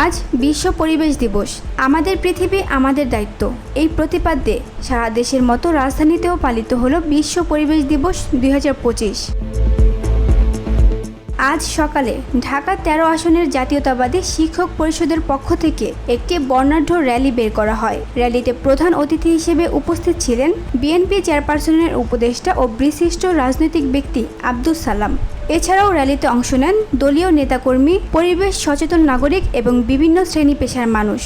আজ বিশ্ব পরিবেশ দিবস। আমাদের পৃথিবী আমাদের দায়িত্ব। এই প্রতিপাদ্যে সারা দেশের মতো রাজধানীতেও পালিত হলো বিশ্ব পরিবেশ দিবস 2025। আজ সকালে ঢাকা 13 আসনের জাতীয়তাবাদী শিক্ষক পরিষদের পক্ষ থেকে একটি বর্ণাঢ্য র্যালি বের করা হয়। র্যালিতে প্রধান অতিথি হিসেবে উপস্থিত ছিলেন বিএনপি চেয়ারপারসনের উপদেষ্টা ও বিশিষ্ট রাজনৈতিক ব্যক্তি আব্দুস সালাম। এছাড়াও র্যালিতে অংশ নেন দলীয় নেতাকর্মী, পরিবেশ সচেতন নাগরিক এবং বিভিন্ন শ্রেণী পেশার মানুষ।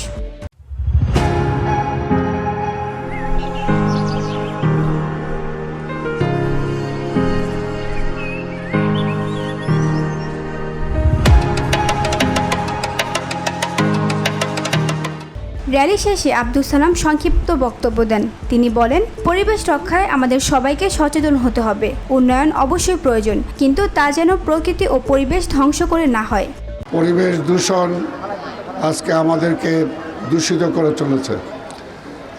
র্যালি শেষে আব্দুস সালাম সংক্ষিপ্ত বক্তব্য দেন। তিনি বলেন, পরিবেশ রক্ষায় আমাদের সবাইকে সচেতন হতে হবে। উন্নয়ন অবশ্যই প্রয়োজন, কিন্তু তা যেন প্রকৃতি ও পরিবেশ ধ্বংস করে না হয়। পরিবেশ দূষণ আজকে আমাদেরকে দূষিত করে চলেছে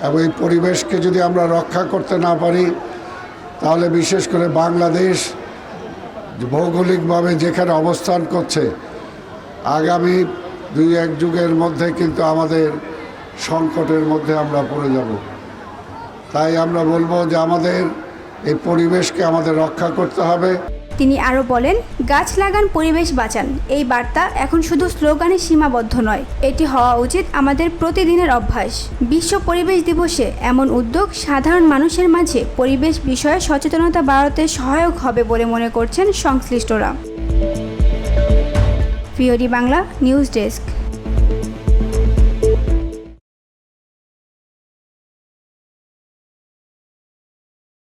এবং এই পরিবেশকে যদি আমরা রক্ষা করতে না পারি, তাহলে বিশেষ করে বাংলাদেশ ভৌগোলিকভাবে যেখানে অবস্থান করছে, আগামী 2-1 যুগের মধ্যে কিন্তু আমাদের সংকটের মধ্যে আমরা পড়ে যাব। তাই আমরা বলবো যে আমাদের এই পরিবেশকে আমাদের রক্ষা করতে হবে। তিনি আরও বলেন, গাছ লাগান, পরিবেশ বাঁচান। এই বার্তা এখন শুধু স্লোগানে সীমাবদ্ধ নয়, এটি হওয়া উচিত আমাদের প্রতিদিনের অভ্যাস। বিশ্ব পরিবেশ দিবসে এমন উদ্যোগ সাধারণ মানুষের মাঝে পরিবেশ বিষয়ে সচেতনতা বাড়াতে সহায়ক হবে বলে মনে করছেন সংশ্লিষ্টরা। VOD Bangla news desk.